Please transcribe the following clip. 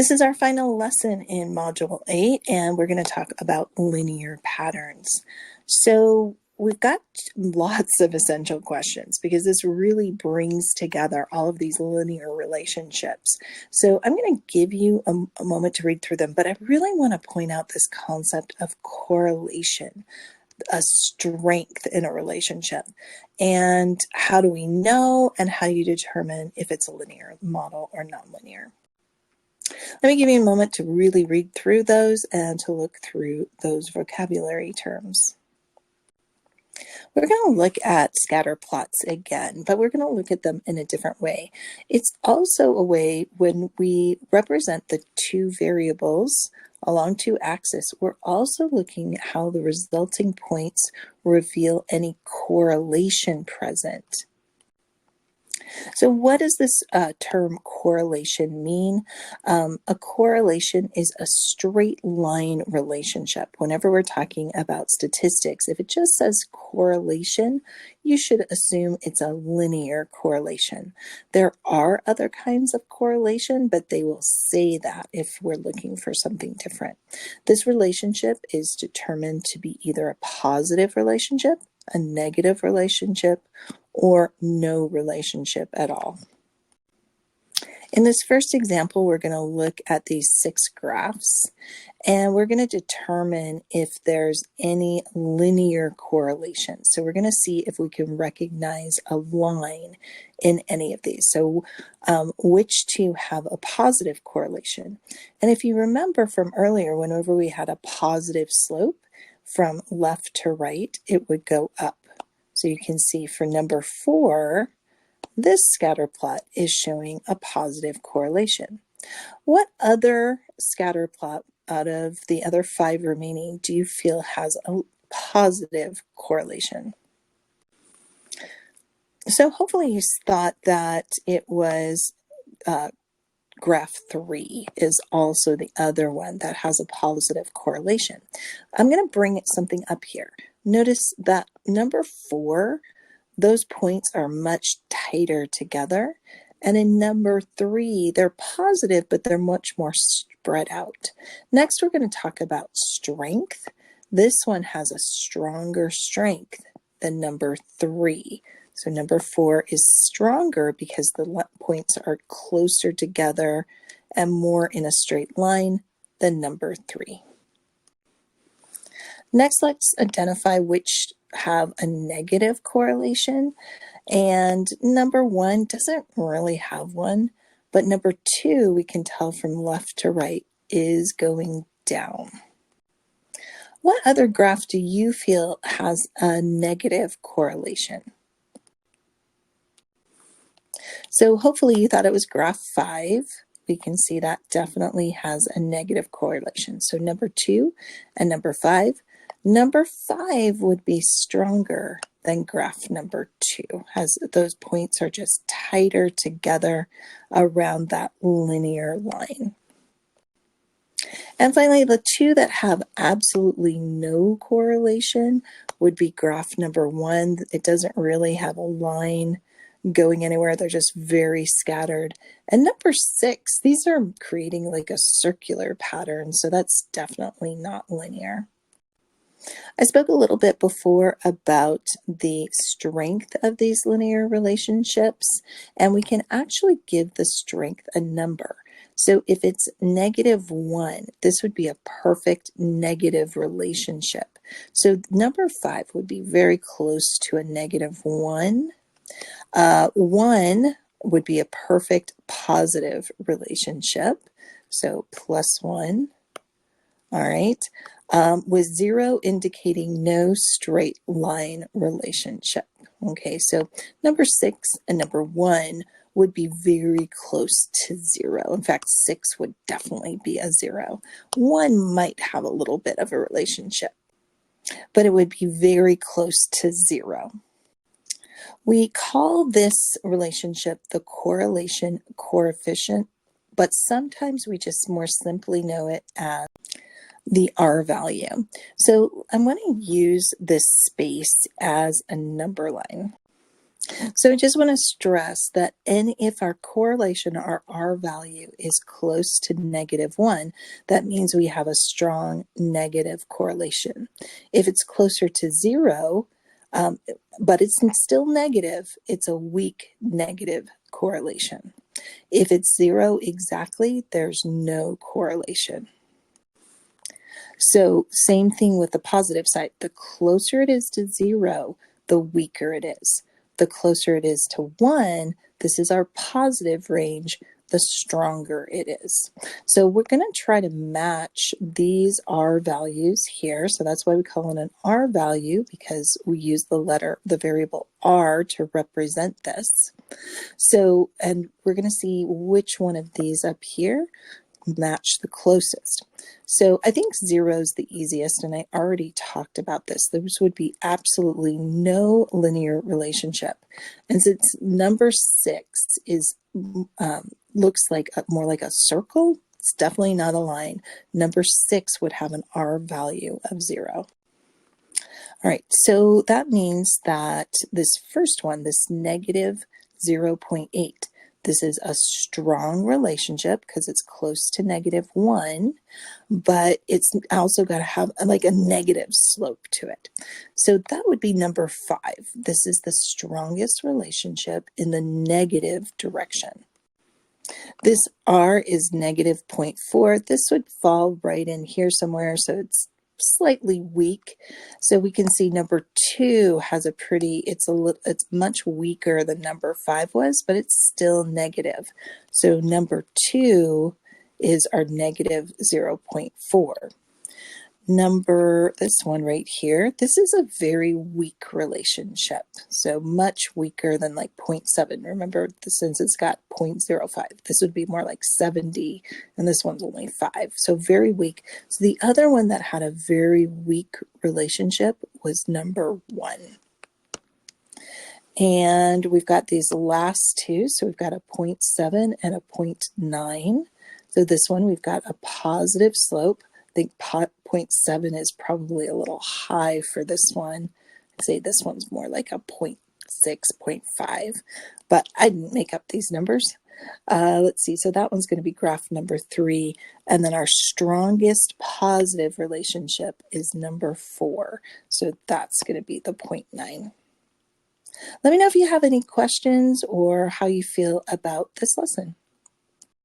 This is our final lesson in Module 8, and we're going to talk about linear patterns. So we've got lots of essential questions because this really brings together all of these linear relationships. So I'm going to give you a moment to read through them, but I really want to point out this concept of correlation, a strength in a relationship. And how do we know, and how do you determine if it's a linear model or nonlinear? Let me give you a moment to really read through those and to look through those vocabulary terms. We're going to look at scatter plots again, but we're going to look at them in a different way. It's also a way when we represent the two variables along two axes, we're also looking at how the resulting points reveal any correlation present. So what does this term correlation mean? A correlation is a straight line relationship. Whenever we're talking about statistics, if it just says correlation, you should assume it's a linear correlation. There are other kinds of correlation, but they will say that if we're looking for something different. This relationship is determined to be either a positive relationship, a negative relationship, or no relationship at all. In this first example, we're going to look at these 6 graphs, and we're going to determine if there's any linear correlation. So we're going to see if we can recognize a line in any of these. So which two have a positive correlation? And if you remember from earlier, whenever we had a positive slope from left to right, it would go up. So you can see for number 4, this scatter plot is showing a positive correlation. What other scatter plot out of the other 5 remaining do you feel has a positive correlation? So hopefully you thought that it was graph 3 is also the other one that has a positive correlation. I'm going to bring something up here. Notice that number 4, those points are much tighter together. And in number 3, they're positive, but they're much more spread out. Next, we're going to talk about strength. This one has a stronger strength than number 3. So number 4 is stronger because the points are closer together and more in a straight line than number 3. Next, let's identify which have a negative correlation. And number 1 doesn't really have one, but number 2, we can tell from left to right, is going down. What other graph do you feel has a negative correlation? So hopefully you thought it was graph 5. We can see that definitely has a negative correlation. So number 2 and number 5. Number 5 would be stronger than graph number 2, as those points are just tighter together around that linear line. And finally, the 2 that have absolutely no correlation would be graph number 1. It doesn't really have a line going anywhere. They're just very scattered. And number 6, these are creating like a circular pattern, so that's definitely not linear. I spoke a little bit before about the strength of these linear relationships, and we can actually give the strength a number. So if it's -1, this would be a perfect negative relationship. So number 5 would be very close to a -1. 1 would be a perfect positive relationship, so +1. All right, with 0 indicating no straight line relationship. Okay, so number 6 and number 1 would be very close to 0. In fact, 6 would definitely be a 0. 1 might have a little bit of a relationship, but it would be very close to 0. We call this relationship the correlation coefficient, but sometimes we just more simply know it as the R value. So I'm going to use this space as a number line. So I just want to stress that if our correlation, our R value, is close to -1, that means we have a strong negative correlation. If it's closer to 0, but it's still negative, it's a weak negative correlation. If it's 0 exactly, there's no correlation. So same thing with the positive side. The closer it is to 0, the weaker it is. The closer it is to 1, this is our positive range, the stronger it is. So we're going to try to match these R values here. So that's why we call it an R value, because we use the variable R to represent this. So, and we're going to see which one of these up here match the closest. So I think 0 is the easiest, and I already talked about this. There would be absolutely no linear relationship. And since number 6 is looks like more like a circle, it's definitely not a line. Number 6 would have an R value of 0. All right, so that means that this first one, this negative 0.8, this is a strong relationship because it's close to -1, but it's also got to have like a negative slope to it. So that would be number 5. This is the strongest relationship in the negative direction. This R is -0.4. This would fall right in here somewhere, so it's slightly weak. So we can see number 2 has it's much weaker than number 5 was, but it's still negative. So number 2 is our -0.4. This one right here, this is a very weak relationship. So much weaker than like 0.7. Remember, since it's got 0.05, this would be more like 70, and this one's only 5. So very weak. So the other one that had a very weak relationship was number 1. And we've got these last two. So we've got a 0.7 and a 0.9. So this one, we've got a positive slope. I think 0.7 is probably a little high for this one. I'd say this one's more like a 0.6, 0.5, but I didn't make up these numbers. Let's see, so that one's going to be graph number 3, and then our strongest positive relationship is number 4, so that's going to be the 0.9. Let me know if you have any questions or how you feel about this lesson.